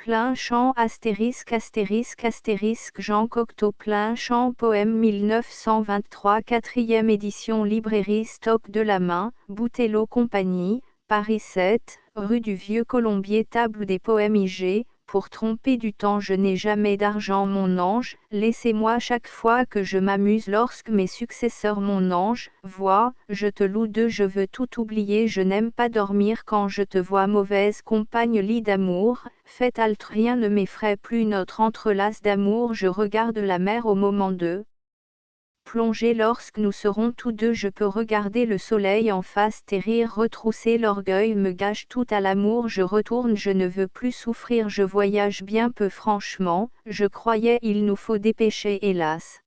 Plein champ astérisque astérisque astérisque Jean Cocteau Plein champ poème 1923 4e édition librairie Stock de la Main, Boutelot Compagnie, Paris 7, rue du Vieux Colombier Table des poèmes IG. Pour tromper du temps je n'ai jamais d'argent mon ange, laissez-moi chaque fois que je m'amuse lorsque mes successeurs mon ange, vois, je te loue de je veux tout oublier je n'aime pas dormir quand je te vois mauvaise compagne lit d'amour, fait halte rien ne m'effraie plus notre entrelace d'amour je regarde la mer au moment de plonger lorsque nous serons tous deux je peux regarder le soleil en face tes rires retroussés l'orgueil me gâche tout à l'amour je retourne je ne veux plus souffrir je voyage bien peu franchement, je croyais il nous faut dépêcher hélas.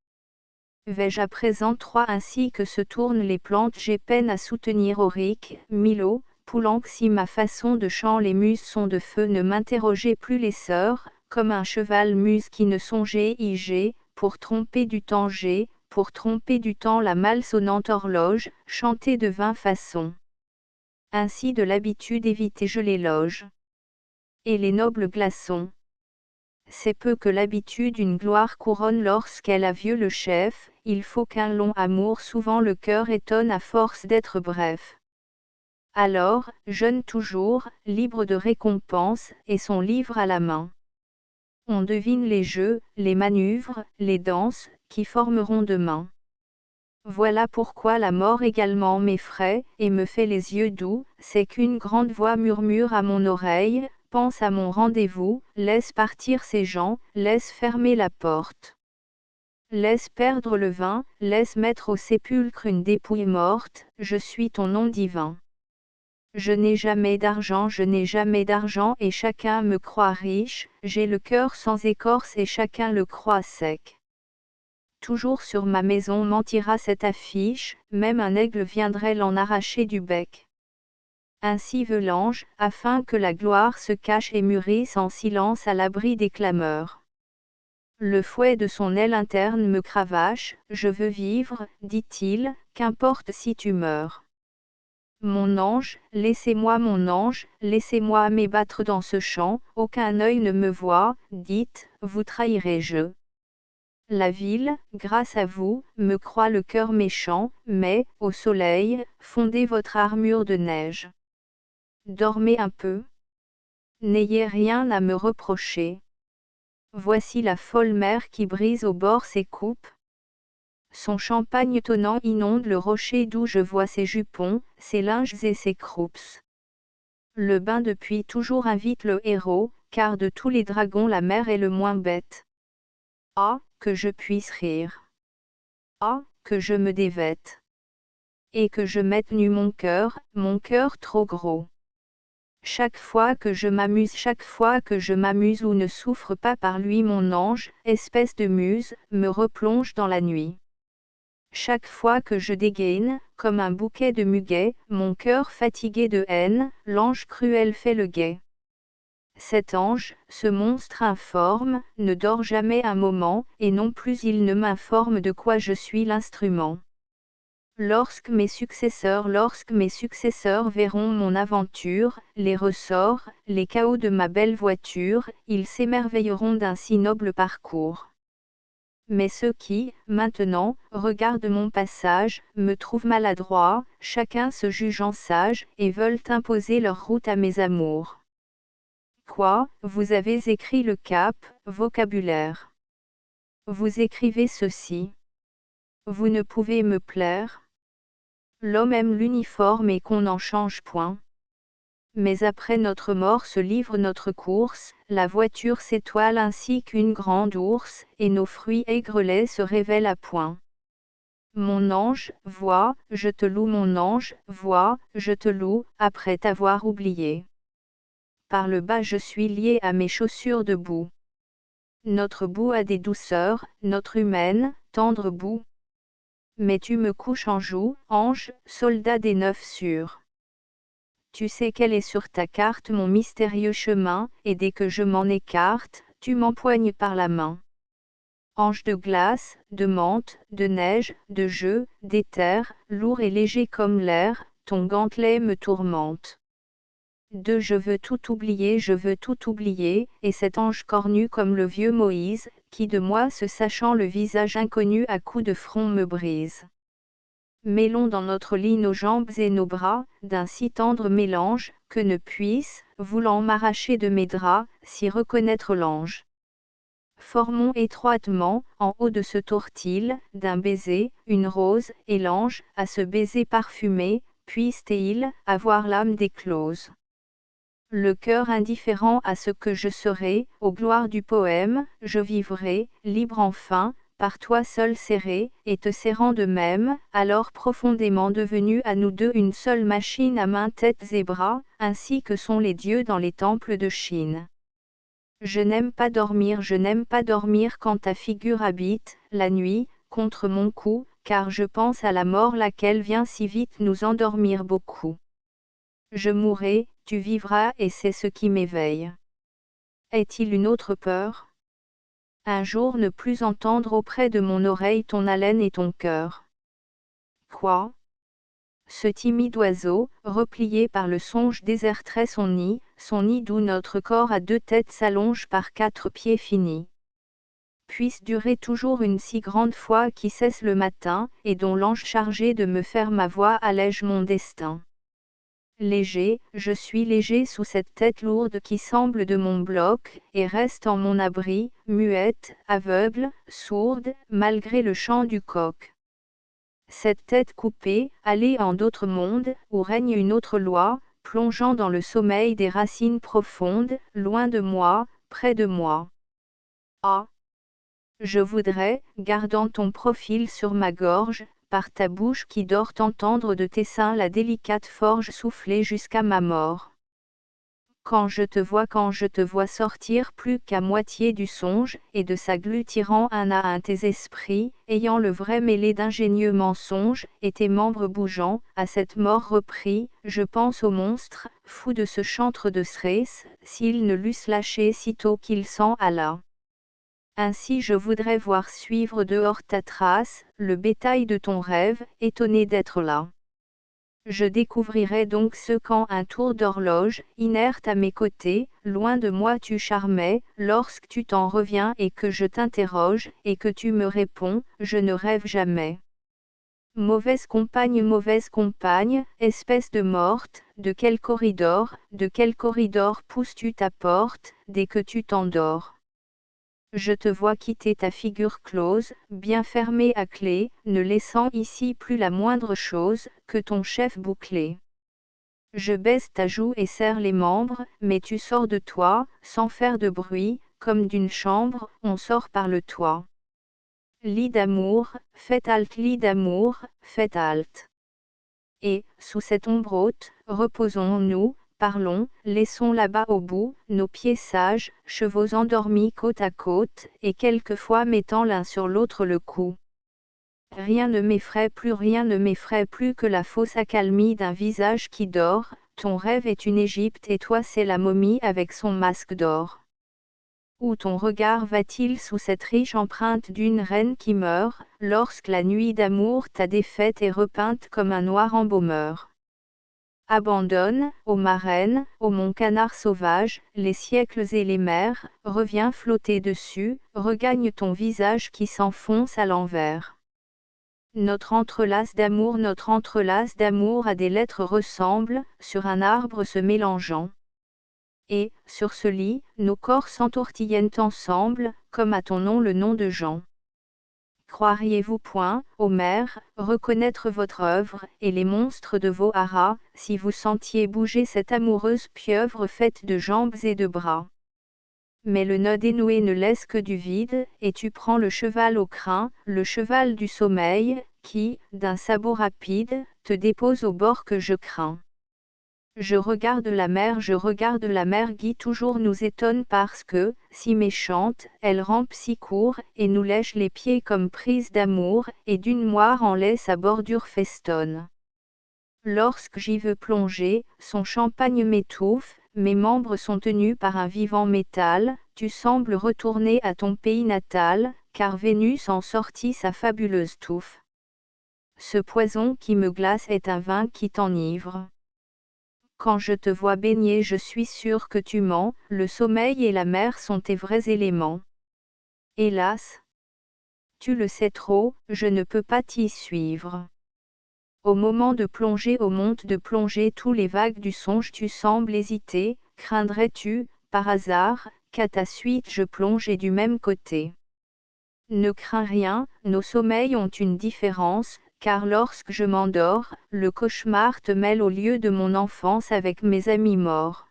Vais-je à présent trois ainsi que se tournent les plantes j'ai peine à soutenir Auric, Milo, Poulenc si ma façon de chant les muses sont de feu ne m'interrogez plus les sœurs, comme un cheval muse qui ne songeait IG, pour tromper du temps j'ai, pour tromper du temps la malsonnante horloge, chantez de 20 façons. Ainsi de l'habitude évitez je l'éloge. Et les nobles glaçons. C'est peu que l'habitude une gloire couronne lorsqu'elle a vieux le chef, il faut qu'un long amour souvent le cœur étonne à force d'être bref. Alors, jeune toujours, libre de récompense, et son livre à la main. On devine les jeux, les manœuvres, les danses, qui formeront demain. Voilà pourquoi la mort également m'effraie, et me fait les yeux doux, c'est qu'une grande voix murmure à mon oreille, pense à mon rendez-vous, laisse partir ces gens, laisse fermer la porte. Laisse perdre le vin, laisse mettre au sépulcre une dépouille morte, je suis ton nom divin. Je n'ai jamais d'argent, je n'ai jamais d'argent et chacun me croit riche, j'ai le cœur sans écorce et chacun le croit sec. Toujours sur ma maison mentira cette affiche, même un aigle viendrait l'en arracher du bec. Ainsi veut l'ange, afin que la gloire se cache et mûrisse en silence à l'abri des clameurs. Le fouet de son aile interne me cravache, je veux vivre, dit-il, qu'importe si tu meurs. Mon ange, laissez-moi m'ébattre dans ce champ, aucun œil ne me voit, dites, vous trahirez-je. La ville, grâce à vous, me croit le cœur méchant, mais, au soleil, fondez votre armure de neige. Dormez un peu. N'ayez rien à me reprocher. Voici la folle mer qui brise au bord ses coupes. Son champagne tonnant inonde le rocher d'où je vois ses jupons, ses linges et ses croupes. Le bain depuis toujours invite le héros, car de tous les dragons la mer est le moins bête. Ah, que je puisse rire. Ah, que je me dévête. Et que je mette nu mon cœur trop gros. Chaque fois que je m'amuse ou ne souffre pas par lui mon ange, espèce de muse, me replonge dans la nuit. Chaque fois que je dégaine, comme un bouquet de muguet, mon cœur fatigué de haine, l'ange cruel fait le guet. Cet ange, ce monstre informe, ne dort jamais un moment, et non plus il ne m'informe de quoi je suis l'instrument. Lorsque mes successeurs verront mon aventure, les ressorts, les chaos de ma belle voiture, ils s'émerveilleront d'un si noble parcours. Mais ceux qui, maintenant, regardent mon passage, me trouvent maladroit, chacun se jugeant sage, et veulent imposer leur route à mes amours. Quoi, vous avez écrit le cap, vocabulaire. Vous écrivez ceci. Vous ne pouvez me plaire. L'homme aime l'uniforme et qu'on n'en change point. Mais après notre mort se livre notre course, la voiture s'étoile ainsi qu'une grande ours, et nos fruits aigrelets se révèlent à point. Mon ange, vois, je te loue mon ange, vois, je te loue, après t'avoir oublié. Par le bas je suis lié à mes chaussures de boue. Notre boue a des douceurs, notre humaine, tendre boue. Mais tu me couches en joue, ange, soldat des neufs sûrs. Tu sais quel est sur ta carte mon mystérieux chemin, et dès que je m'en écarte, tu m'empoignes par la main. Ange de glace, de menthe, de neige, de jeu, d'éther, lourd et léger comme l'air, ton gantelet me tourmente. de je veux tout oublier, et cet ange cornu comme le vieux Moïse, qui de moi se sachant le visage inconnu à coups de front me brise. Mêlons dans notre lit nos jambes et nos bras, d'un si tendre mélange, que ne puisse, voulant m'arracher de mes draps, s'y reconnaître l'ange. Formons étroitement, en haut de ce tourtil, d'un baiser, une rose, et l'ange, à ce baiser parfumé, puisse-t-il avoir l'âme d'éclose. Le cœur indifférent à ce que je serai, aux gloires du poème, je vivrai, libre enfin, par toi seul serré, et te serrant de même, alors profondément devenu à nous deux une seule machine à mains, têtes et bras, ainsi que sont les dieux dans les temples de Chine. Je n'aime pas dormir quand ta figure habite, la nuit, contre mon cou, car je pense à la mort laquelle vient si vite nous endormir beaucoup. Je mourrai, tu vivras et c'est ce qui m'éveille. Est-il une autre peur? Un jour ne plus entendre auprès de mon oreille ton haleine et ton cœur. Quoi? Ce timide oiseau, replié par le songe déserterait son nid d'où notre corps à deux têtes s'allonge par quatre pieds finis. Puisse durer toujours une si grande foi qui cesse le matin, et dont l'ange chargé de me faire ma voix allège mon destin. Léger, je suis léger sous cette tête lourde qui semble de mon bloc, et reste en mon abri, muette, aveugle, sourde, malgré le chant du coq. Cette tête coupée, allée en d'autres mondes, où règne une autre loi, plongeant dans le sommeil des racines profondes, loin de moi, près de moi. Ah! Je voudrais, gardant ton profil sur ma gorge, par ta bouche qui dort entendre de tes seins la délicate forge souffler jusqu'à ma mort. Quand je te vois sortir plus qu'à moitié du songe, et de sa glu tirant un à un tes esprits, ayant le vrai mêlé d'ingénieux mensonges, et tes membres bougeant, à cette mort repris, je pense au monstre, fou de ce chantre de Cérès, s'il ne l'eusse lâché sitôt qu'il s'en alla. Ainsi je voudrais voir suivre dehors ta trace, le bétail de ton rêve, étonné d'être là. Je découvrirai donc ce qu'en un tour d'horloge, inerte à mes côtés, loin de moi tu charmais, lorsque tu t'en reviens et que je t'interroge, et que tu me réponds, je ne rêve jamais. Mauvaise compagne, espèce de morte, de quel corridor pousses-tu ta porte, dès que tu t'endors? Je te vois quitter ta figure close, bien fermée à clé, ne laissant ici plus la moindre chose, que ton chef bouclé. Je baisse ta joue et serre les membres, mais tu sors de toi, sans faire de bruit, comme d'une chambre, on sort par le toit. Lit d'amour, faites halte, Et, sous cette ombre haute, reposons-nous, parlons, laissons là-bas au bout, nos pieds sages, chevaux endormis côte à côte, et quelquefois mettant l'un sur l'autre le cou. Rien ne m'effraie plus que la fausse accalmie d'un visage qui dort, ton rêve est une Égypte et toi c'est la momie avec son masque d'or. Où ton regard va-t-il sous cette riche empreinte d'une reine qui meurt, lorsque la nuit d'amour t'a défaite et repeinte comme un noir embaumeur? Abandonne, ô marraine, ô mon canard sauvage, les siècles et les mers, reviens flotter dessus, regagne ton visage qui s'enfonce à l'envers. Notre entrelace d'amour à des lettres ressemble, sur un arbre se mélangeant. Et, sur ce lit, nos corps s'entortillent ensemble, comme à ton nom le nom de Jean. Croiriez-vous point, ô mère, reconnaître votre œuvre, et les monstres de vos haras, si vous sentiez bouger cette amoureuse pieuvre faite de jambes et de bras? Mais le nœud dénoué ne laisse que du vide, et tu prends le cheval au crin, le cheval du sommeil, qui, d'un sabot rapide, te dépose au bord que je crains. Je regarde la mer qui toujours nous étonne parce que, si méchante, elle rampe si court, et nous lèche les pieds comme prise d'amour, et d'une moire en lait sa bordure festonne. Lorsque j'y veux plonger, son champagne m'étouffe, mes membres sont tenus par un vivant métal, tu sembles retourner à ton pays natal, car Vénus en sortit sa fabuleuse touffe. Ce poison qui me glace est un vin qui t'enivre. Quand je te vois baigner, je suis sûr que tu mens, le sommeil et la mer sont tes vrais éléments. Hélas, tu le sais trop, je ne peux pas t'y suivre. Au moment de plonger, au monte de plonger tous les vagues du songe, tu sembles hésiter, craindrais-tu, par hasard, qu'à ta suite je plonge et du même côté. Ne crains rien, nos sommeils ont une différence, car lorsque je m'endors, le cauchemar te mêle au lieu de mon enfance avec mes amis morts.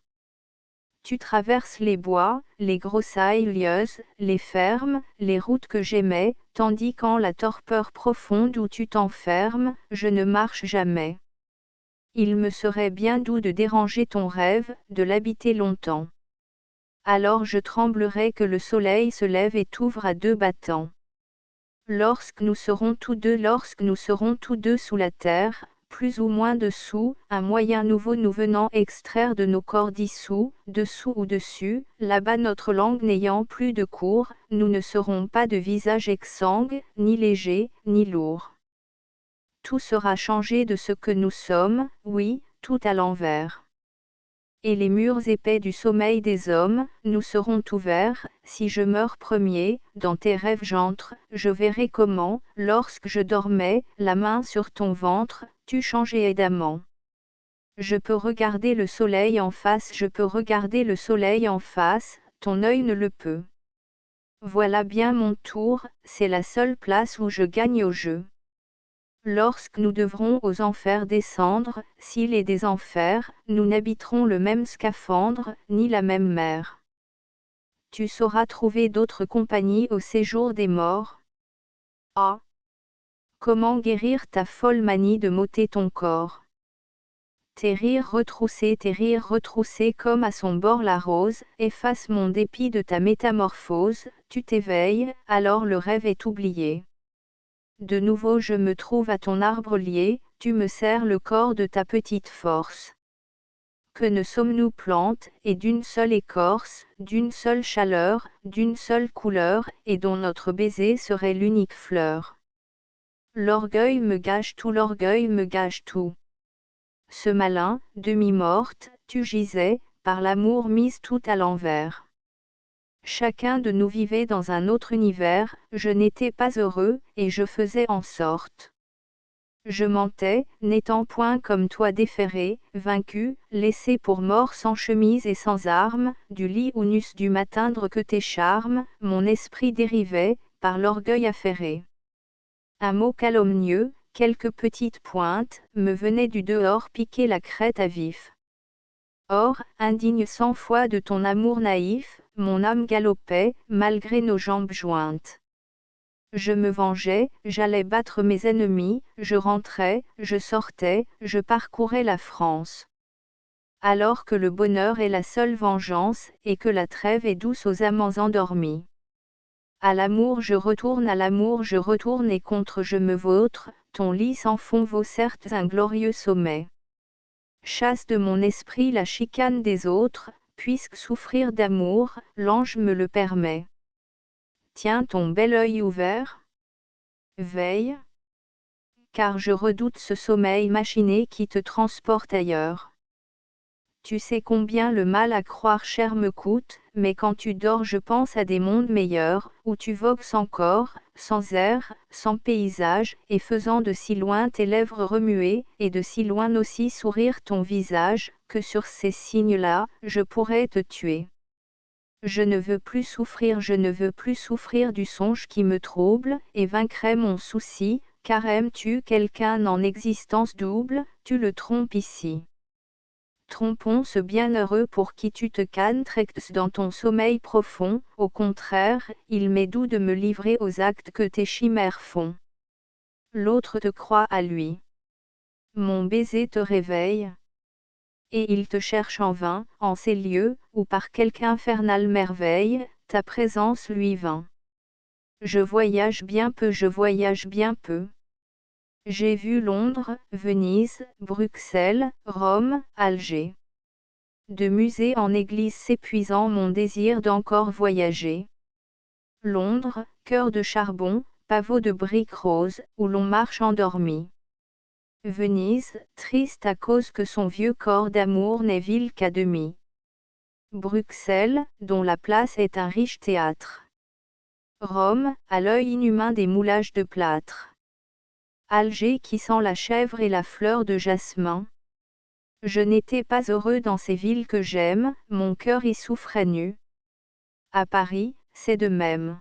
Tu traverses les bois, les broussailles lieuses, les fermes, les routes que j'aimais, tandis qu'en la torpeur profonde où tu t'enfermes, je ne marche jamais. Il me serait bien doux de déranger ton rêve, de l'habiter longtemps. Alors je tremblerais que le soleil se lève et t'ouvre à deux battants. Lorsque nous serons tous deux sous la terre, plus ou moins dessous, un moyen nouveau nous venant extraire de nos corps dessous ou dessus, là-bas notre langue n'ayant plus de cours, nous ne serons pas de visage exsangue, ni léger, ni lourd. Tout sera changé de ce que nous sommes, oui, tout à l'envers. Et les murs épais du sommeil des hommes, nous seront ouverts, si je meurs premier, dans tes rêves j'entre, je verrai comment, lorsque je dormais, la main sur ton ventre, tu changeais d'amant. Je peux regarder le soleil en face, ton œil ne le peut. Voilà bien mon tour, c'est la seule place où je gagne au jeu. Lorsque nous devrons aux enfers descendre, s'il est des enfers, nous n'habiterons le même scaphandre, ni la même mer. Tu sauras trouver d'autres compagnies au séjour des morts. Ah! Comment guérir ta folle manie de m'ôter ton corps? Tes rires retroussés comme à son bord la rose, effacent mon dépit de ta métamorphose, tu t'éveilles, alors le rêve est oublié. De nouveau je me trouve à ton arbre lié, tu me serres le corps de ta petite force. Que ne sommes-nous plantes, et d'une seule écorce, d'une seule chaleur, d'une seule couleur, et dont notre baiser serait l'unique fleur. L'orgueil me gâche tout. Ce malin, demi-morte, tu gisais, par l'amour mise tout à l'envers. Chacun de nous vivait dans un autre univers, je n'étais pas heureux, et je faisais en sorte. Je mentais, n'étant point comme toi déferré, vaincu, laissé pour mort sans chemise et sans armes, du lit où n'eussent dû m'atteindre que tes charmes, mon esprit dérivait, par l'orgueil affairé. Un mot calomnieux, quelques petites pointes, me venaient du dehors piquer la crête à vif. Or, indigne 100 fois de ton amour naïf, mon âme galopait, malgré nos jambes jointes. Je me vengeais, j'allais battre mes ennemis, je rentrais, je sortais, je parcourais la France. Alors que le bonheur est la seule vengeance, et que la trêve est douce aux amants endormis. À l'amour je retourne et contre je me vautre, ton lit sans fond vaut certes un glorieux sommet. Chasse de mon esprit la chicane des autres, puisque souffrir d'amour, l'ange me le permet. Tiens ton bel œil ouvert. Veille. Car je redoute ce sommeil machiné qui te transporte ailleurs. Tu sais combien le mal à croire cher me coûte, mais quand tu dors je pense à des mondes meilleurs, où tu vogues sans corps, sans air, sans paysage, et faisant de si loin tes lèvres remuer, et de si loin aussi sourire ton visage, que sur ces signes-là, je pourrais te tuer. Je ne veux plus souffrir du songe qui me trouble, et vaincrai mon souci, car aimes-tu quelqu'un en existence double, tu le trompes ici. Trompons ce bienheureux pour qui tu te cantres dans ton sommeil profond, au contraire, il m'est doux de me livrer aux actes que tes chimères font. L'autre te croit à lui. Mon baiser te réveille. Et il te cherche en vain, en ces lieux, où par quelque infernale merveille, ta présence lui vint. Je voyage bien peu. J'ai vu Londres, Venise, Bruxelles, Rome, Alger. De musée en église s'épuisant mon désir d'encore voyager. Londres, cœur de charbon, pavot de briques roses, où l'on marche endormi. Venise, triste à cause que son vieux corps d'amour n'est ville qu'à demi. Bruxelles, dont la place est un riche théâtre. Rome, à l'œil inhumain des moulages de plâtre. Alger qui sent la chèvre et la fleur de jasmin. Je n'étais pas heureux dans ces villes que j'aime, mon cœur y souffrait nu. À Paris, c'est de même.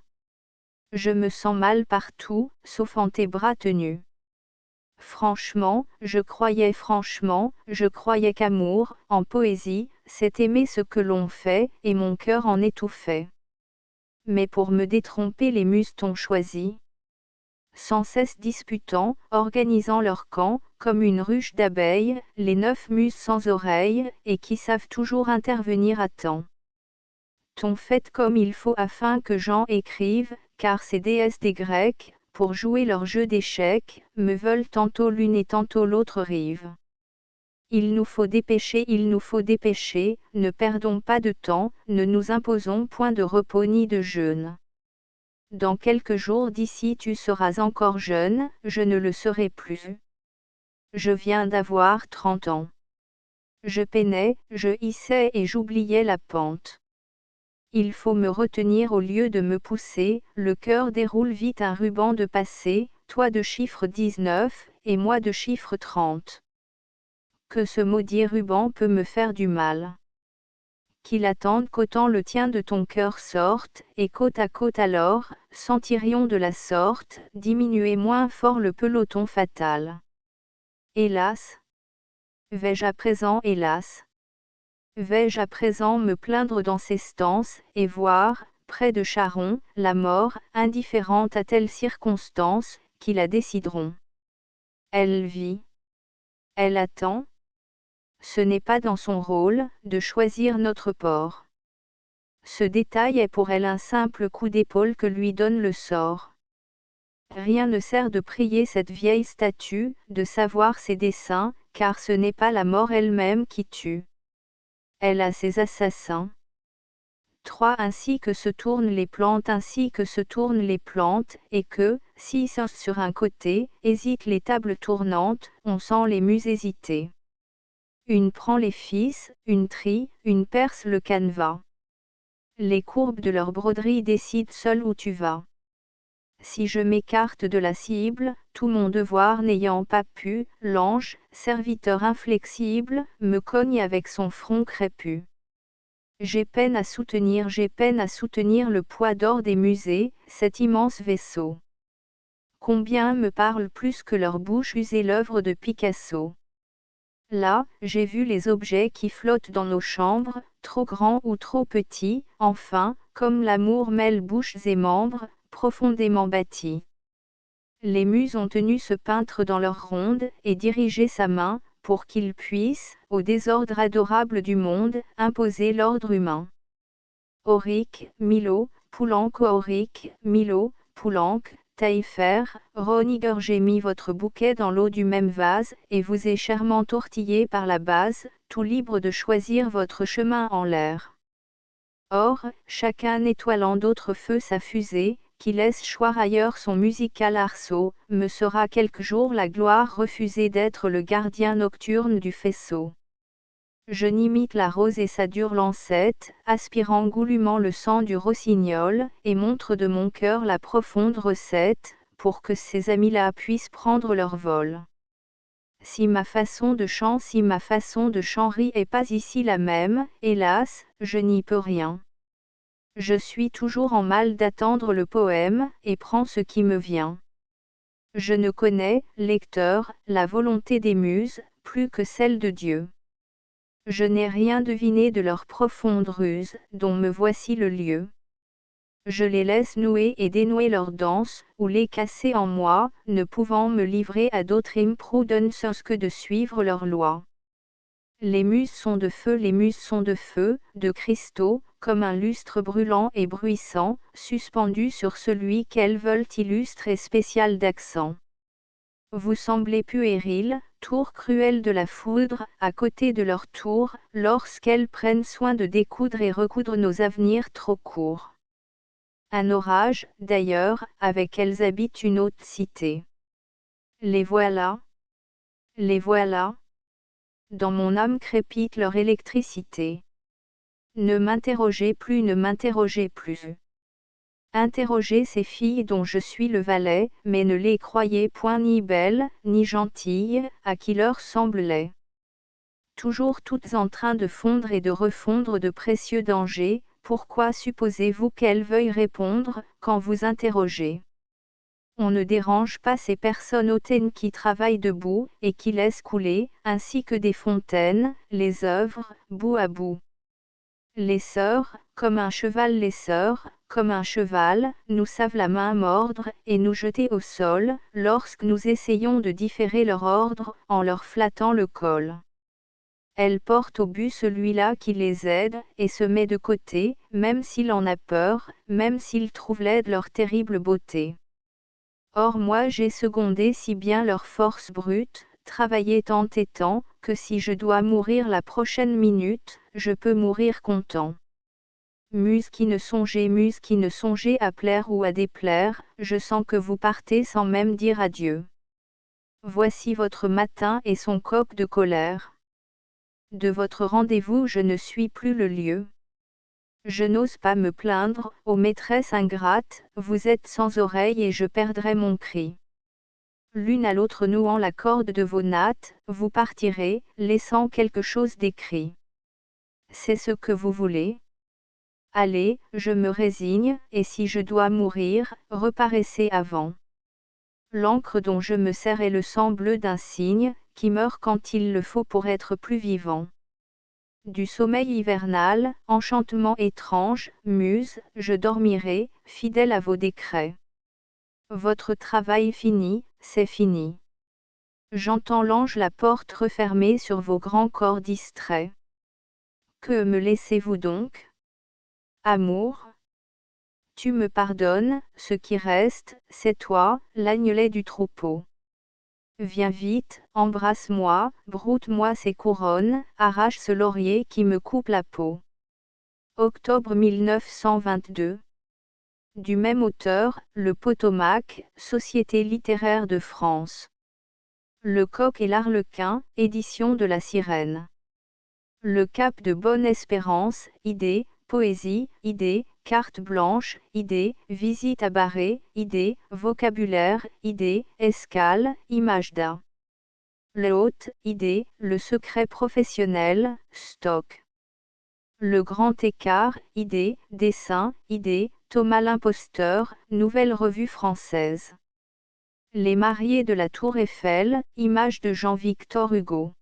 Je me sens mal partout, sauf en tes bras tenus. Franchement, je croyais qu'amour, en poésie, c'est aimer ce que l'on fait, et mon cœur en étouffait. Mais pour me détromper les muses t'ont choisi. Sans cesse disputant, organisant leur camp, comme une ruche d'abeilles, les 9 muses sans oreilles, et qui savent toujours intervenir à temps. T'ont fait comme il faut afin que Jean écrive, car ces déesses des Grecs, pour jouer leur jeu d'échecs, me veulent tantôt l'une et tantôt l'autre rive. Il nous faut dépêcher, ne perdons pas de temps, ne nous imposons point de repos ni de jeûne. Dans quelques jours d'ici tu seras encore jeune, je ne le serai plus. Je viens d'avoir 30 ans. Je peinais, je hissais et j'oubliais la pente. Il faut me retenir au lieu de me pousser, le cœur déroule vite un ruban de passé, toi de chiffre 19, et moi de chiffre 30. Que ce maudit ruban peut me faire du mal. Qu'il attende qu'autant le tien de ton cœur sorte, et côte à côte alors, sentirions de la sorte, diminuer moins fort le peloton fatal. Hélas! Vais-je à présent, hélas! Vais-je à présent me plaindre dans ces stances, et voir, près de Charon, la mort, indifférente à telle circonstance, qui la décideront. Elle vit. Elle attend. Ce n'est pas dans son rôle, de choisir notre port. Ce détail est pour elle un simple coup d'épaule que lui donne le sort. Rien ne sert de prier cette vieille statue, de savoir ses desseins, car ce n'est pas la mort elle-même qui tue. Elle a ses assassins. 3. Ainsi que se tournent les plantes, et que, si sur un côté, hésitent les tables tournantes, on sent les muses hésiter. Une prend les fils, une trie, une perce le canevas. Les courbes de leur broderie décident seules où tu vas. Si je m'écarte de la cible, tout mon devoir n'ayant pas pu, l'ange, serviteur inflexible, me cogne avec son front crépus. J'ai peine à soutenir le poids d'or des musées, cet immense vaisseau. Combien me parlent plus que leur bouche usée l'œuvre de Picasso. Là, j'ai vu les objets qui flottent dans nos chambres, trop grands ou trop petits, enfin, comme l'amour mêle bouches et membres, profondément bâtis. Les muses ont tenu ce peintre dans leur ronde, et dirigé sa main, pour qu'il puisse, au désordre adorable du monde, imposer l'ordre humain. Auric, Milo, Poulenc, Auric, Milo, Poulenc, Taillefer, Roniger, j'ai mis votre bouquet dans l'eau du même vase, et vous ai chèrement tortillé par la base, tout libre de choisir votre chemin en l'air. Or, chacun étoilant d'autres feux sa fusée, qui laisse choir ailleurs son musical arceau, me sera quelque jour la gloire refusée d'être le gardien nocturne du faisceau. Je n'imite la rose et sa dure lancette, aspirant goulûment le sang du rossignol, et montre de mon cœur la profonde recette, pour que ces amis-là puissent prendre leur vol. Si ma façon de chanterie est pas ici la même, hélas, je n'y peux rien. Je suis toujours en mal d'attendre le poème, et prends ce qui me vient. Je ne connais, lecteur, la volonté des muses, plus que celle de Dieu. Je n'ai rien deviné de leur profonde ruse, dont me voici le lieu. Je les laisse nouer et dénouer leur danse, ou les casser en moi, ne pouvant me livrer à d'autres imprudences que de suivre leurs lois. Les muses sont de feu, de cristaux, comme un lustre brûlant et bruissant, suspendu sur celui qu'elles veulent illustre et spécial d'accent. Vous semblez puéril, tour cruel de la foudre, à côté de leur tour, lorsqu'elles prennent soin de découdre et recoudre nos avenirs trop courts. Un orage, d'ailleurs, avec elles habite une haute cité. Les voilà. Les voilà. Dans mon âme crépite leur électricité. Ne m'interrogez plus, ne m'interrogez plus. Interrogez ces filles dont je suis le valet, mais ne les croyez point ni belles, ni gentilles, à qui leur semble laid. Toujours toutes en train de fondre et de refondre de précieux dangers, pourquoi supposez-vous qu'elles veuillent répondre, quand vous interrogez? On ne dérange pas ces personnes hautaines qui travaillent debout, et qui laissent couler, ainsi que des fontaines, les œuvres, bout à bout. Les sœurs, comme un cheval les sœurs, comme un cheval, nous savent la main mordre, et nous jeter au sol, lorsque nous essayons de différer leur ordre, en leur flattant le col. Elles portent au but celui-là qui les aide, et se met de côté, même s'il en a peur, même s'il trouve laide leur terrible beauté. Or moi j'ai secondé si bien leur force brute, travaillé tant et tant, que si je dois mourir la prochaine minute, je peux mourir content. Muses qui ne songez à plaire ou à déplaire, je sens que vous partez sans même dire adieu. Voici votre matin et son coq de colère. De votre rendez-vous je ne suis plus le lieu. Je n'ose pas me plaindre, ô maîtresse ingrate, vous êtes sans oreille et je perdrai mon cri. L'une à l'autre nouant la corde de vos nattes, vous partirez, laissant quelque chose d'écrit. C'est ce que vous voulez? Allez, je me résigne, et si je dois mourir, reparaissez avant. L'encre dont je me sers est le sang bleu d'un cygne, qui meurt quand il le faut pour être plus vivant. Du sommeil hivernal, enchantement étrange, muse, je dormirai, fidèle à vos décrets. Votre travail fini, c'est fini. J'entends l'ange la porte refermer sur vos grands corps distraits. Que me laissez-vous donc? Amour? Tu me pardonnes, ce qui reste, c'est toi, l'agnelet du troupeau. Viens vite, embrasse-moi, broute-moi ces couronnes, arrache ce laurier qui me coupe la peau. Octobre 1922. Du même auteur, Le Potomac, Société littéraire de France. Le Coq et l'Arlequin, édition de La Sirène. Le Cap de Bonne-Espérance, idée, poésie, idée, carte blanche, idée, visite à Barré, idée, vocabulaire, idée, escale, image d'un. L'hôte, idée, le secret professionnel, stock. Le grand écart, idée, dessin, idée, Thomas l'imposteur, nouvelle revue française. Les mariés de la Tour Eiffel, image de Jean-Victor Hugo.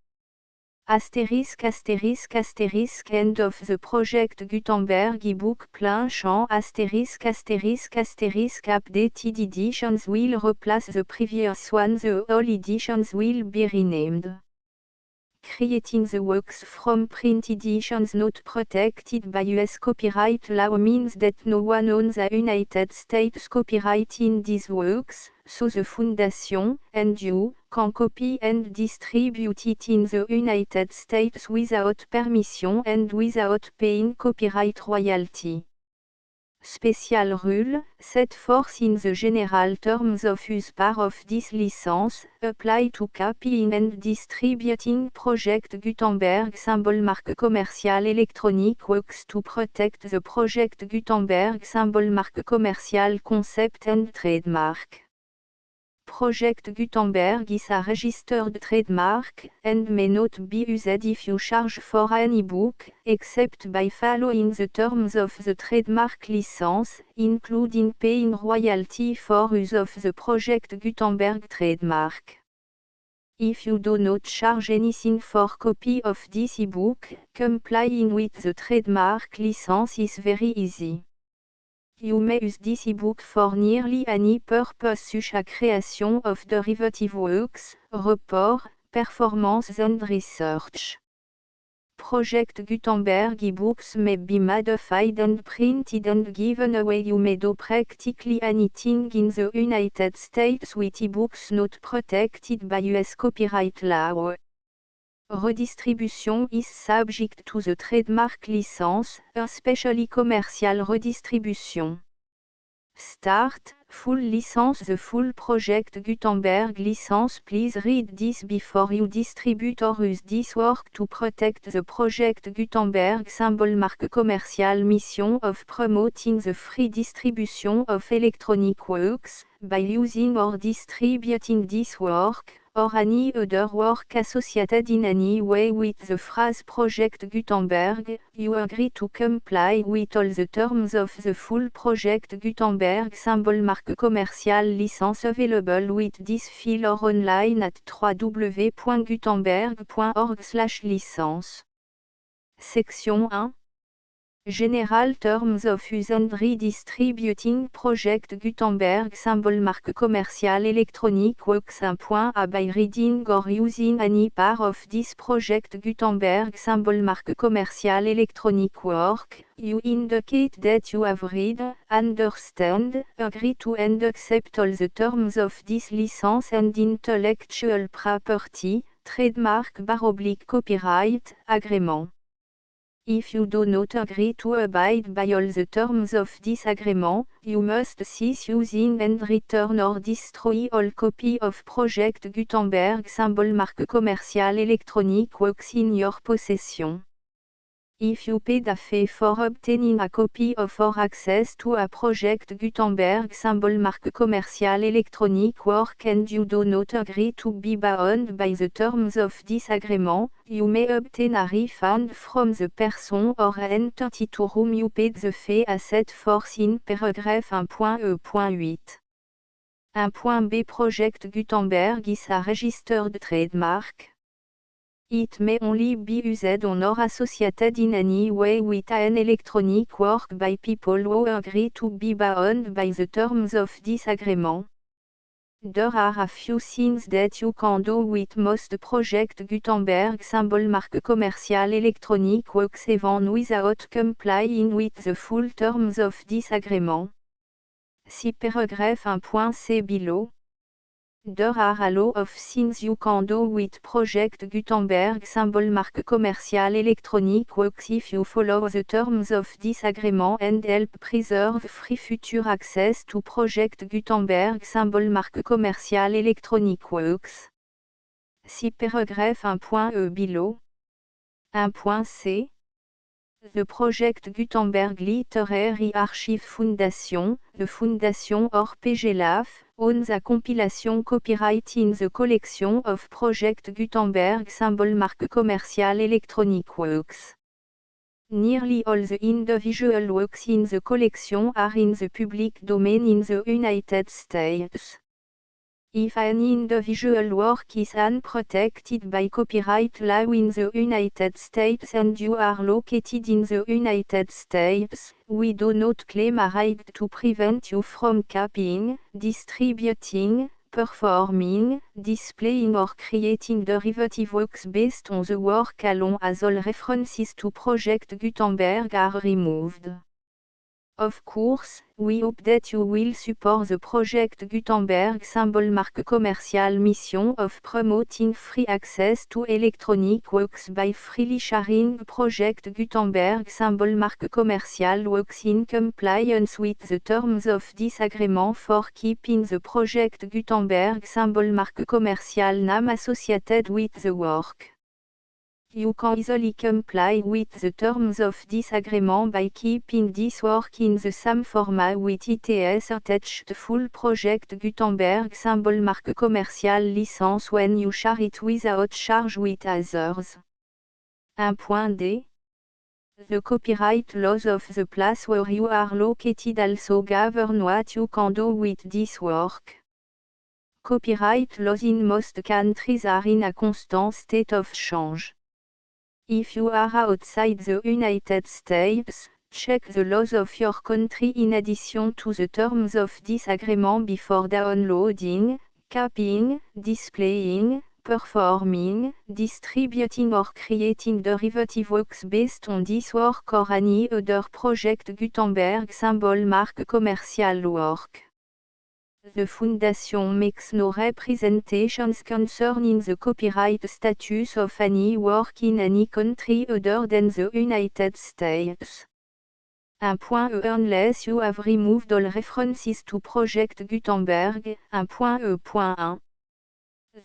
Astérisque astérisque astérisque End of the Project Gutenberg ebook plein champ astérisque astérisque astérisque Updated editions will replace the previous one. The all editions will be renamed. Creating the works from print editions not protected by US copyright law means that no one owns a United States copyright in these works, so the Foundation, and you, can copy and distribute it in the United States without permission and without paying copyright royalty. Special rule, set forth in the general terms of use part of this license, apply to copying and distributing Project Gutenberg symbol marque commercial electronic works to protect the Project Gutenberg symbol marque commercial concept and trademark. Project Gutenberg is a registered trademark, and may not be used if you charge for an e-book, except by following the terms of the trademark license, including paying royalty for use of the Project Gutenberg trademark. If you do not charge anything for copy of this e-book, complying with the trademark license is very easy. You may use this ebook for nearly any purpose such as creation of derivative works, report, performance and research. Project Gutenberg ebooks may be modified and printed and given away. You may do practically anything in the United States with ebooks not protected by US copyright law. Redistribution is subject to the trademark license, especially commercial redistribution. Start, Full license. The full project Gutenberg license. Please read this before you distribute or use this work to protect the project Gutenberg symbol. Marque commerciale. Mission of promoting the free distribution of electronic works, by using or distributing this work, or any other work associated in any way with the phrase Project Gutenberg. You agree to comply with all the terms of the full Project Gutenberg symbol. Marque commerciale. Licence available with this file or online at www.gutenberg.org/licence. Section 1. General Terms of Use and Redistributing Project Gutenberg symbol. Marque commerciale electronic works. 1.a By reading or using any part of this Project Gutenberg symbol. Marque commerciale electronic work, you indicate that you have read, understand, agree to and accept all the terms of this license and intellectual property, trademark / copyright, agreement. If you do not agree to abide by all the terms of this agreement, you must cease using and return or destroy all copy of Project Gutenberg symbol. Marque commerciale electronic works in your possession. If you paid a fee for obtaining a copy of or access to a Project Gutenberg symbol. Marque commerciale electronic work and you do not agree to be bound by the terms of this agreement, you may obtain a refund from the person or entity to whom you paid the fee as set forth in paragraph 1.e.8. 1.b Project Gutenberg is a registered trademark. It may only be used on or associated in any way with an electronic work by people who agree to be bound by the terms of this agreement. There are a few things that you can do with most Project Gutenberg symbol. Marque commerciale electronic works even without complying with the full terms of this agreement. See paragraph 1.c below. There are a lot of things you can do with Project Gutenberg symbol. Marque commerciale electronic works if you follow the terms of this agreement and help preserve free future access to Project Gutenberg symbol. Marque commerciale electronic works. See paragraph 1.e below. 1.c. The Project Gutenberg Literary Archive Foundation, the Foundation or PGLAF, owns a compilation copyright in the collection of Project Gutenberg symbol. Marque commerciale electronic works. Nearly all the individual works in the collection are in the public domain in the United States. If an individual work is unprotected by copyright law in the United States and you are located in the United States, we do not claim a right to prevent you from copying, distributing, performing, displaying or creating derivative works based on the work alone as all references to Project Gutenberg are removed. Of course, we hope that you will support the Project Gutenberg symbol. Marque commerciale mission of promoting free access to electronic works by freely sharing Project Gutenberg symbol. Marque commerciale works in compliance with the terms of this agreement for keeping the Project Gutenberg symbol. Marque commerciale name associated with the work. You can easily comply with the terms of this agreement by keeping this work in the same format with its attached full Project Gutenberg symbol. Marque commerciale licence when you share it without charge with others. 1.d. The copyright laws of the place where you are located also govern what you can do with this work. Copyright laws in most countries are in a constant state of change. If you are outside the United States, check the laws of your country in addition to the terms of this agreement before downloading, copying, displaying, performing, distributing or creating derivative works based on this work or any other Project Gutenberg symbol. Marque commerciale work. The Foundation makes no representations concerning the copyright status of any work in any country other than the United States. Unless you have removed all references to Project Gutenberg. 1.e.1.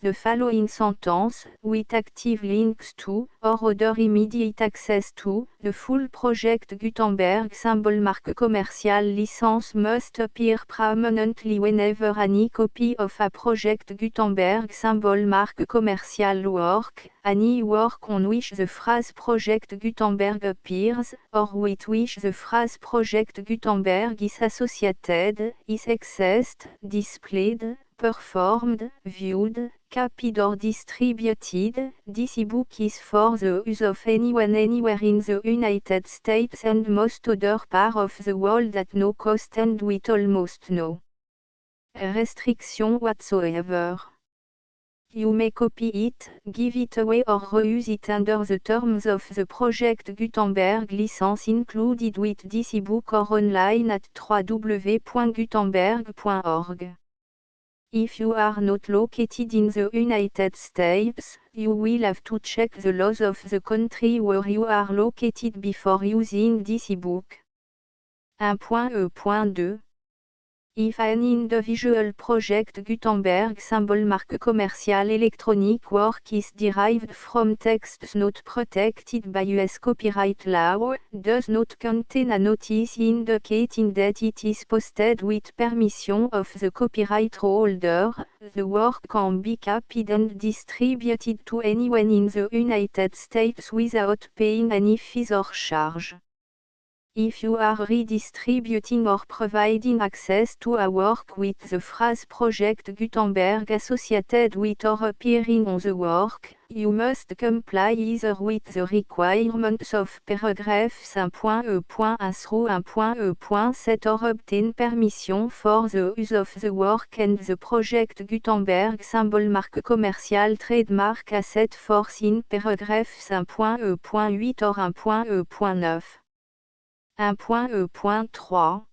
The following sentence, with active links to, or other immediate access to, the full Project Gutenberg symbol marque commercial license must appear prominently whenever any copy of a Project Gutenberg symbol marque commercial work, any work on which the phrase Project Gutenberg appears, or with which the phrase Project Gutenberg is associated, is accessed, displayed, performed, viewed, copied or distributed. This ebook is for the use of anyone anywhere in the United States and most other parts of the world at no cost and with almost no restriction whatsoever. You may copy it, give it away or reuse it under the terms of the Project Gutenberg license included with this ebook or online at www.gutenberg.org. If you are not located in the United States, you will have to check the laws of the country where you are located before using this ebook. 1.e.2. If an individual Project Gutenberg symbol marque commercial electronic work is derived from texts not protected by US copyright law, does not contain a notice indicating that it is posted with permission of the copyright holder, the work can be copied and distributed to anyone in the United States without paying any fees or charge. If you are redistributing or providing access to a work with the phrase Project Gutenberg associated with or appearing on the work, you must comply either with the requirements of paragraphs 1.e.1 through 1.e.7 or obtain permission for the use of the work and the Project Gutenberg symbol marque commercial trademark as set forth in paragraphs 1.e.8 or 1.e.9. 1.e.3.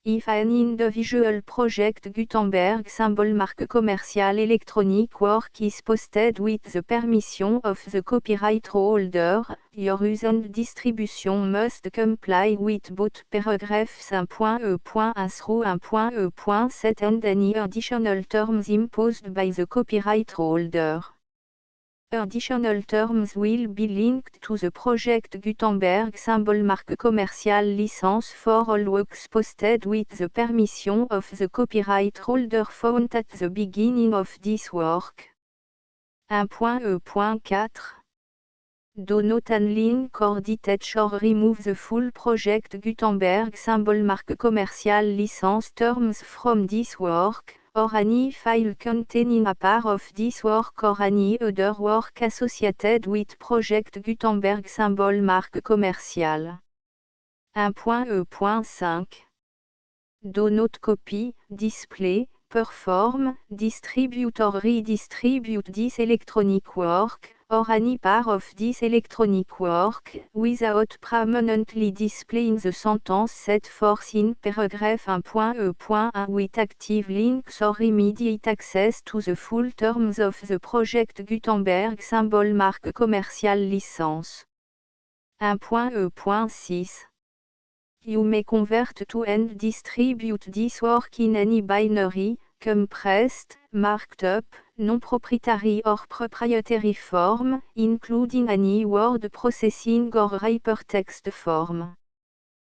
If an individual Project Gutenberg symbol marque commercial electronic work is posted with the permission of the copyright holder, your use and distribution must comply with both paragraphs 1.e.1 through 1.e.7 and any additional terms imposed by the copyright holder. Additional terms will be linked to the Project Gutenberg symbol marque commercial license for all works posted with the permission of the copyright holder found at the beginning of this work. 1.e.4. Do not unlink or detach or remove the full Project Gutenberg symbol marque commercial license terms from this work, or any file containing a part of this work or any other work associated with Project Gutenberg symbol marque commercial. 1.e.5. Do not copy, display, perform, distribute or redistribute this electronic work, or any part of this electronic work, without permanently displaying the sentence set forth in paragraph 1.e.1 with active links or immediate access to the full terms of the Project Gutenberg symbol marque commercial license. 1.e.6. You may convert to and distribute this work in any binary, compressed, marked up, non-proprietary or proprietary form, including any word processing or hypertext form.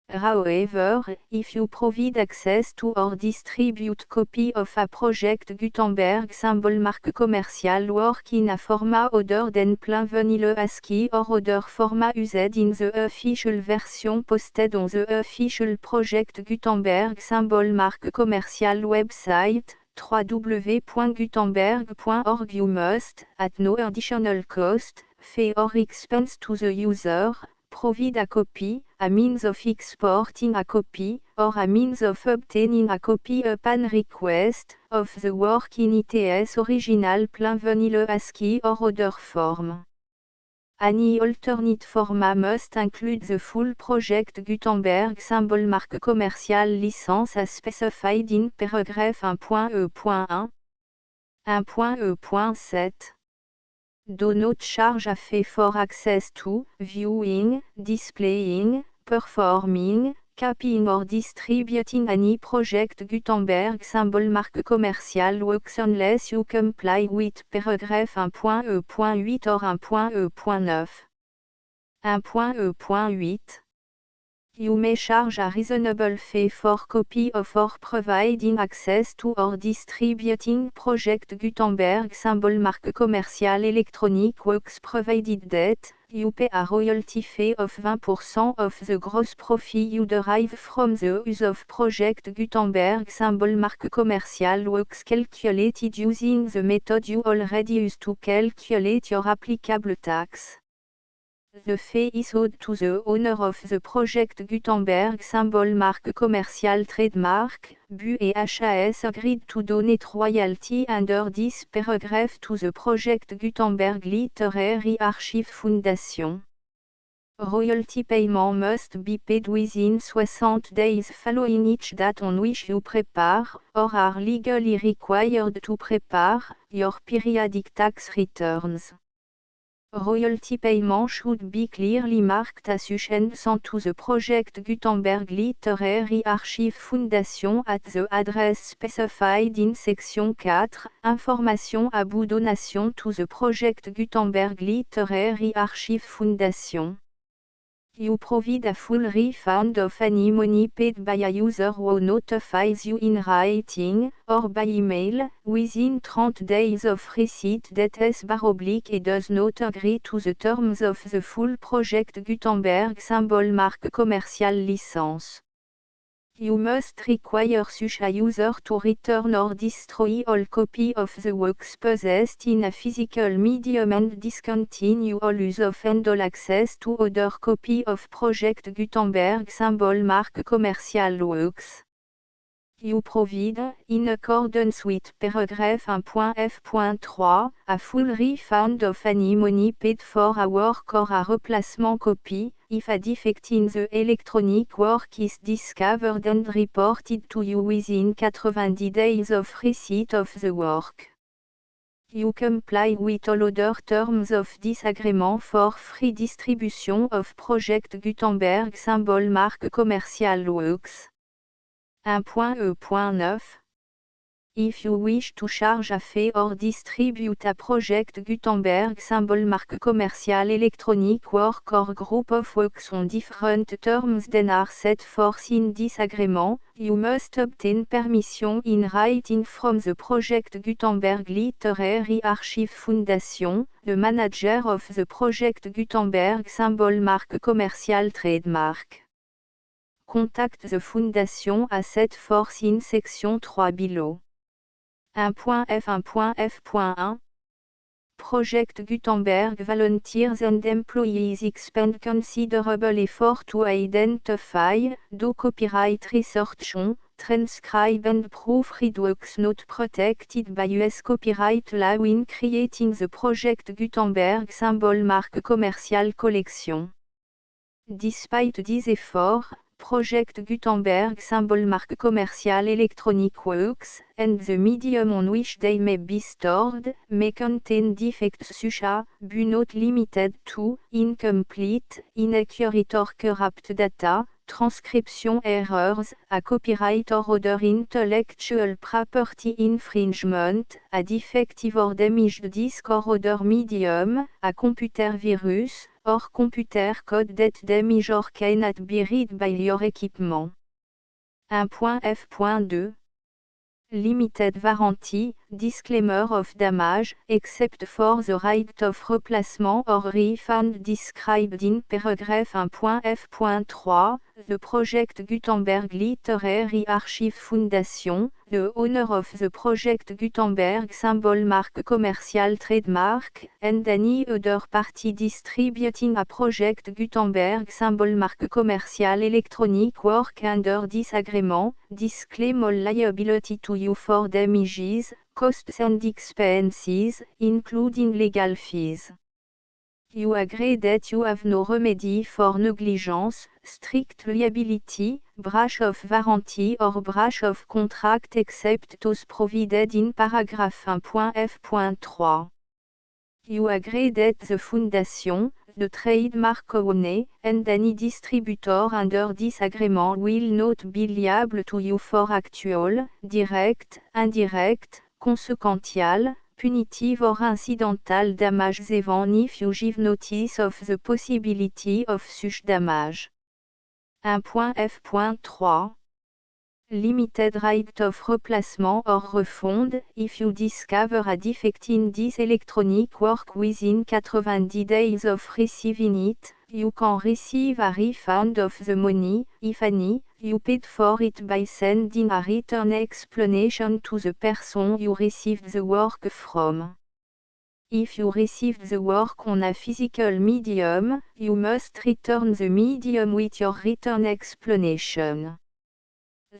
However, if you provide access to or distribute copy of a Project Gutenberg symbol marque commercial work in a format other than plain vanilla ASCII or other format used in the official version posted on the official Project Gutenberg symbol marque commercial website, www.gutenberg.org, you must, at no additional cost, fee or expense to the user, provide a copy, a means of exporting a copy, or a means of obtaining a copy upon request, of the work in its original plain vanilla ASCII or other form. Any alternate format must include the full Project Gutenberg symbol marque commercial license as specified in paragraph 1.e.1. 1.e.7. Do not charge a fee for access to, viewing, displaying, performing, copying or distributing any project Gutenberg symbol marque commerciale works unless you comply with paragraphe 1.e.8 or 1.e.9. 1.e.8. You may charge a reasonable fee for copy of or providing access to or distributing project Gutenberg symbol marque commerciale electronic works provided that you pay a royalty fee of 20% of the gross profit you derive from the use of project Gutenberg symbol marque commerciale works calculated using the method you already use to calculate your applicable tax. The fee is owed to the owner of the project Gutenberg symbol marque commerciale trademark, BU et HAS agreed to donate royalty under this paragraph to the project Gutenberg Literary Archive Foundation. Royalty payment must be paid within 60 days following each date on which you prepare, or are legally required to prepare, your periodic tax returns. Royalty payment should be clearly marked as sent to the project Gutenberg Literary Archive Foundation at the address specified in section 4, information à bout donation to the project Gutenberg Literary Archive Foundation. You provide a full refund of any money paid by a user who notifies you in writing, or by email, within 30 days of receipt that S// does not agree to the terms of the full project Gutenberg symbol marque commerciale license. You must require such a user to return or destroy all copy of the works possessed in a physical medium and discontinue all use of and all access to other copy of project Gutenberg symbol marque commerciale works. You provide, in accordance with paragraph 1.f.3, a full refund of any money paid for a work or a replacement copy, if a defect in the electronic work is discovered and reported to you within 90 days of receipt of the work. You comply with all other terms of this agreement for free distribution of project Gutenberg symbol marque commerciale works. 1.e.9. If you wish to charge a fee or distribute a project Gutenberg symbol marque commerciale electronic work or group of works on different terms than are set forth in this agreement, you must obtain permission in writing from the project Gutenberg Literary Archive Foundation, the manager of the project Gutenberg symbol marque commerciale trademark. Contact the Foundation as set forth in section 3 below. 1.f.1.f.1 Project Gutenberg volunteers and employees expend considerable effort to identify, do copyright research on, transcribe and proofread works not protected by US copyright law in creating the project Gutenberg symbol marque commerciale collection. Despite these efforts, Project Gutenberg symbol marque commerciale electronic works, and the medium on which they may be stored, may contain defects such as, but not limited to, incomplete, inaccurate or corrupt data, transcription errors, a copyright or other intellectual property infringement, a defective or damaged disk or other medium, a computer virus, or computer code that damage or cannot be read by your equipment. 1.f.2 Limited warranty, disclaimer of damage, except for the right of replacement or refund described in paragraph 1.f.3, the project Gutenberg Literary Archive Foundation, the owner of the project Gutenberg symbol marque commerciale trademark, and any other party distributing a project Gutenberg symbol marque commerciale electronic work under this agreement, disclaim all liability to you for damages, costs and expenses, including legal fees. You agree that you have no remedy for negligence, strict liability, breach of warranty or breach of contract except those provided in paragraph 1.f.3. You agree that the Foundation, the trademark owner, and any distributor under this agreement will not be liable to you for actual, direct, indirect, consequential, punitive or incidental damages even if you give notice of the possibility of such damage. 1.f.3 Limited right of replacement or refund, if you discover a defect in this electronic work within 90 days of receiving it, you can receive a refund of the money, if any, you paid for it by sending a return explanation to the person you received the work from. If you received the work on a physical medium, you must return the medium with your return explanation.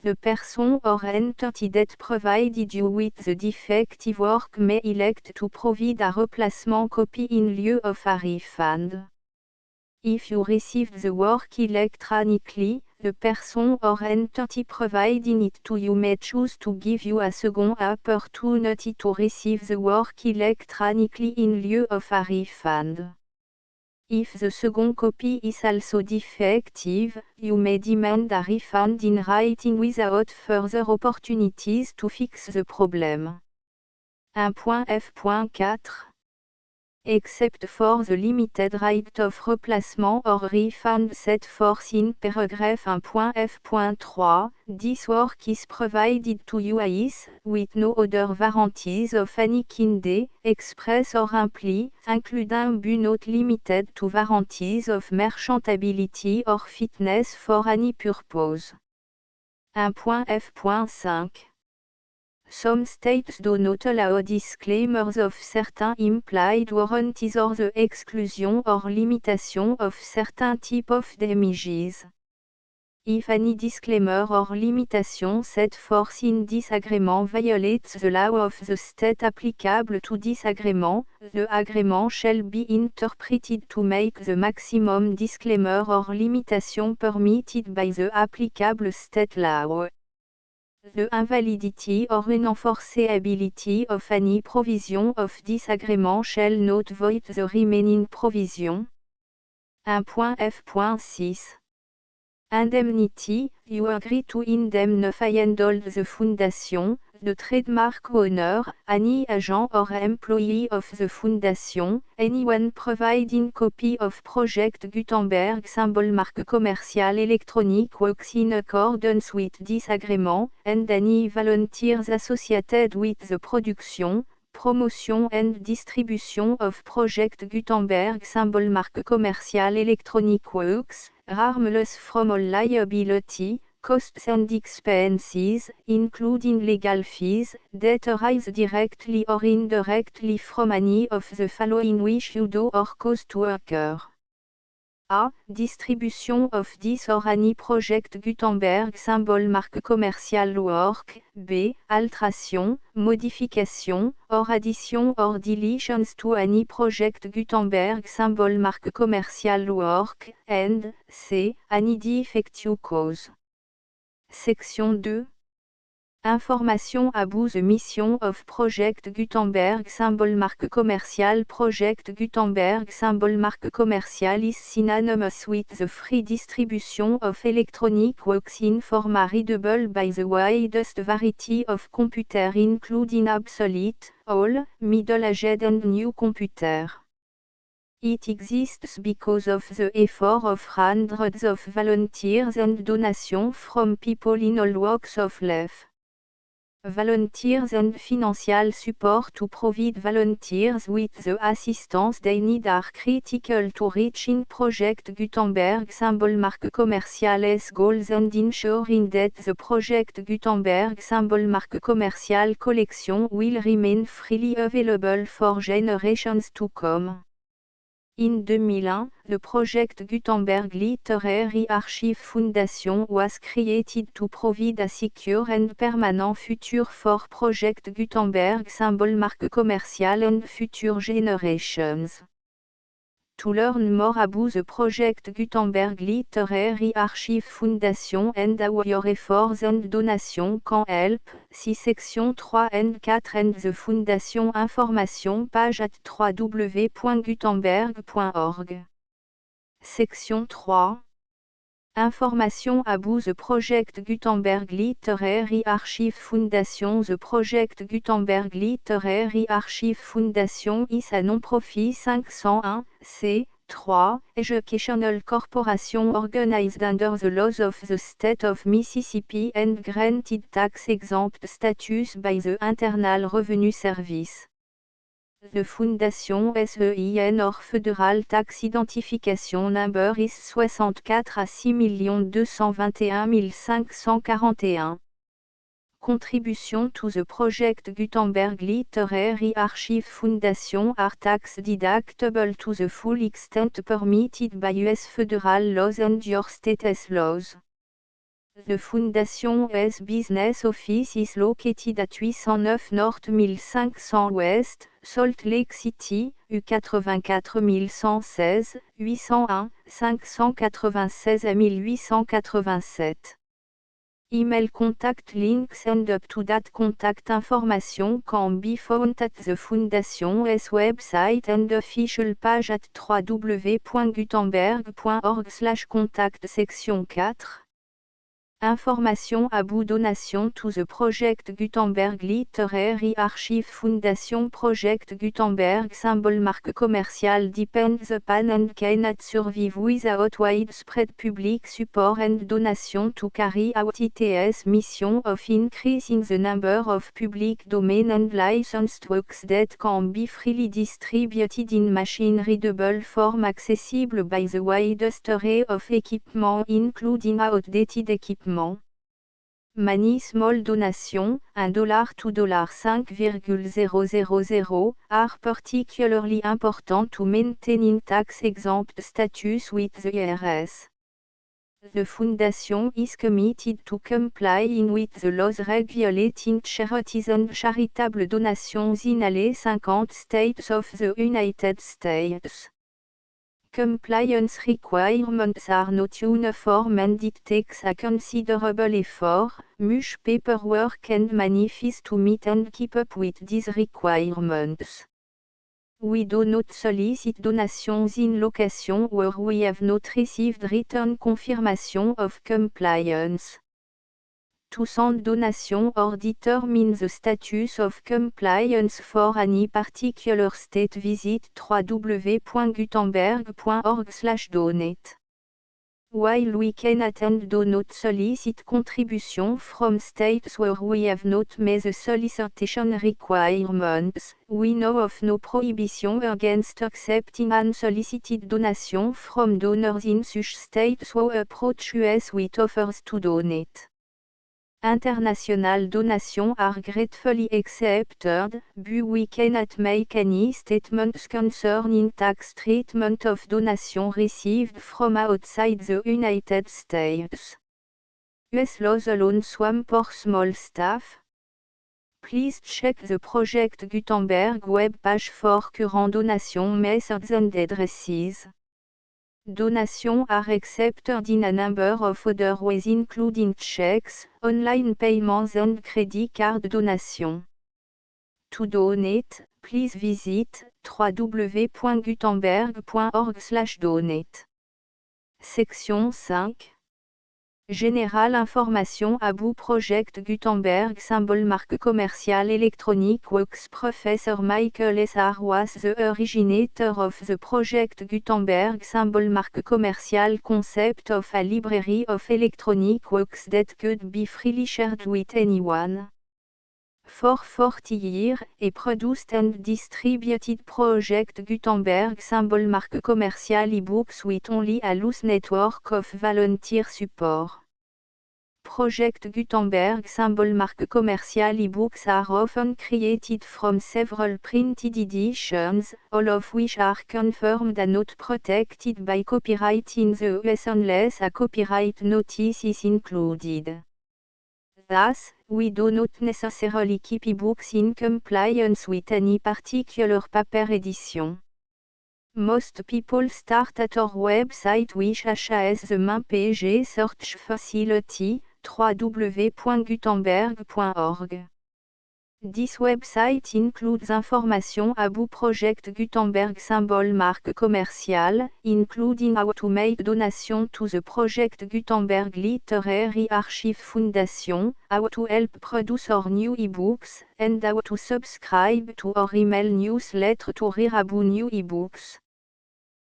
The person or entity that provided you with the defective work may elect to provide a replacement copy in lieu of a refund. If you received the work electronically, the person or entity providing it to you may choose to give you a second opportunity to receive the work electronically in lieu of a refund. If the second copy is also defective, you may demand a refund in writing without further opportunities to fix the problem. 1.f.4 Except for the limited right of replacement or refund set forth in paragraph 1.f.3, this work is provided to you as, with no other warranties of any kind, express or implied, including but not limited to warranties of merchantability or fitness for any purpose. 1.f.5 Some states do not allow disclaimers of certain implied warranties or the exclusion or limitation of certain type of damages. If any disclaimer or limitation set forth in this agreement violates the law of the state applicable to this agreement, the agreement shall be interpreted to make the maximum disclaimer or limitation permitted by the applicable state law. The invalidity or unenforceability of any provision of this agreement shall not void the remaining provision. 1.f.6 Indemnity, you agree to indemnify and all the foundation, the trademark owner, any agent or employee of the foundation, anyone providing copy of Project Gutenberg symbol marque commercial electronic works in accordance with this agreement, and any volunteers associated with the production, promotion and distribution of Project Gutenberg symbol marque commercial electronic works, harmless from all liability, costs and expenses, including legal fees, that arise directly or indirectly from any of the following which you do or cause to occur. A. Distribution of this or any Project Gutenberg symbol marque commercial work. B. Alteration, modification, or addition or deletions to any Project Gutenberg symbol marque commercial work. And C. Any defect you cause. Section 2. Information about the mission of Project Gutenberg symbol marque commercial. Project Gutenberg symbol marque commercial is synonymous with the free distribution of electronic works in format readable by the widest variety of computer including obsolete, old, middle-aged and new computer. It exists because of the effort of hundreds of volunteers and donations from people in all walks of life. Volunteers and financial support to provide volunteers with the assistance they need are critical to reaching Project Gutenberg symbol marque commercial's goals and ensuring that the Project Gutenberg symbol marque commercial collection will remain freely available for generations to come. In 2001, the Project Gutenberg Literary Archive Foundation was created to provide a secure and permanent future for Project Gutenberg symbol marque commercial and future generations. To learn more about the Project Gutenberg Literary Archive Foundation and how your efforts and donations can help, see section 3 and 4 and the Foundation information page at www.gutenberg.org. Section 3. Information about the Project Gutenberg Literary Archive Foundation. The Project Gutenberg Literary Archive Foundation is a non-profit 501 c3 educational corporation organized under the laws of the state of Mississippi and granted tax-exempt status by the Internal Revenue Service. The Fondation SEIN or Federal Tax Identification Number is 64 à 6 221 541. Contribution to the Project Gutenberg Literary Archive Foundation are tax deductible to the full extent permitted by US federal laws and your state's laws. The Foundation's business office is located at 809 North 1500 West, Salt Lake City, U84 116, 801, 596 à 1887. Email contact links and up-to-date contact information can be found at the Foundation's website and official page at www.gutenberg.org/contact. Section 4. Information about donation to the Project Gutenberg Literary Archive Foundation. Project Gutenberg symbol marque commercial depends upon and cannot survive without widespread public support and donation to carry out its mission of increasing the number of public domain and licensed works that can be freely distributed in machine-readable form accessible by the widest array of equipment including outdated equipment. Many small donations, $1 to $5,000, are particularly important to maintaining tax-exempt status with the IRS. The Foundation is committed to complying with the laws regulating charities and charitable donations in all 50 states of the United States. Compliance requirements are not uniform and it takes a considerable effort, much paperwork and money fees to meet and keep up with these requirements. We do not solicit donations in locations where we have not received written confirmation of compliance. To send donation or determine the status of compliance for any particular state, visit www.gutenberg.org/donate. While we cannot and do not solicit contribution from states where we have not met the solicitation requirements, we know of no prohibition against accepting unsolicited donation from donors in such states who approach us with offers to donate. International donations are gratefully accepted, but we cannot make any statements concerning tax treatment of donations received from outside the United States. US laws alone swam for small staff. Please check the Project Gutenberg web page for current donation methods and addresses. Donations are accepted in a number of other ways including checks, online payments and credit card donations. To donate, please visit www.gutenberg.org/donate. Section 5. Générale information about Project Gutenberg symbol marque commerciale Electronic Works. Professor Michael S. R. was the originator of the Project Gutenberg symbol marque commerciale concept of a library of electronic works that could be freely shared with anyone. For 40 years, he produced and distributed Project Gutenberg symbol marque commerciale ebooks with only a loose network of volunteer support. Project Gutenberg symbol marque commerciale ebooks are often created from several printed editions, all of which are confirmed and not protected by copyright in the US unless a copyright notice is included. Thus, we do not necessarily keep ebooks in compliance with any particular paper edition. Most people start at our website which has the main page search facility, www.gutenberg.org. This website includes information about Project Gutenberg symbol marque commerciale, including how to make donation to the Project Gutenberg Literary Archive Foundation, how to help produce our new ebooks, and how to subscribe to our email newsletter to read about new ebooks.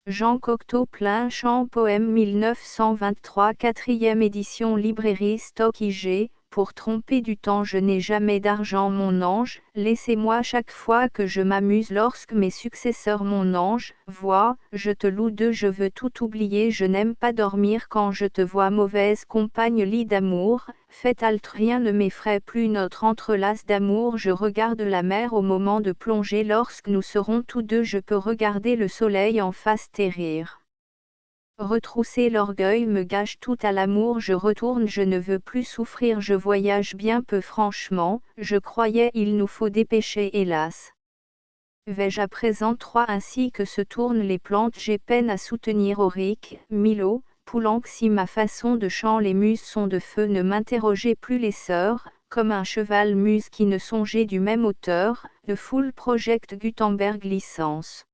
Jean Cocteau Plein Champ Poème 1923 4e édition Librairie Stock IG. Pour tromper du temps je n'ai jamais d'argent mon ange, laissez-moi chaque fois que je m'amuse lorsque mes successeurs mon ange, vois, je te loue de je veux tout oublier je n'aime pas dormir quand je te vois mauvaise compagne lit d'amour, fait halte rien ne m'effraie plus notre entrelace d'amour je regarde la mer au moment de plonger lorsque nous serons tous deux je peux regarder le soleil en face tes rires. Retrousser l'orgueil me gâche tout à l'amour je retourne je ne veux plus souffrir je voyage bien peu franchement, je croyais il nous faut dépêcher hélas. Vais-je à présent trois ainsi que se tournent les plantes j'ai peine à soutenir Auric, Milo, Poulenc si ma façon de chant les muses sont de feu ne m'interrogez plus les sœurs, comme un cheval muse qui ne songeait du même auteur, de full project Gutenberg licence.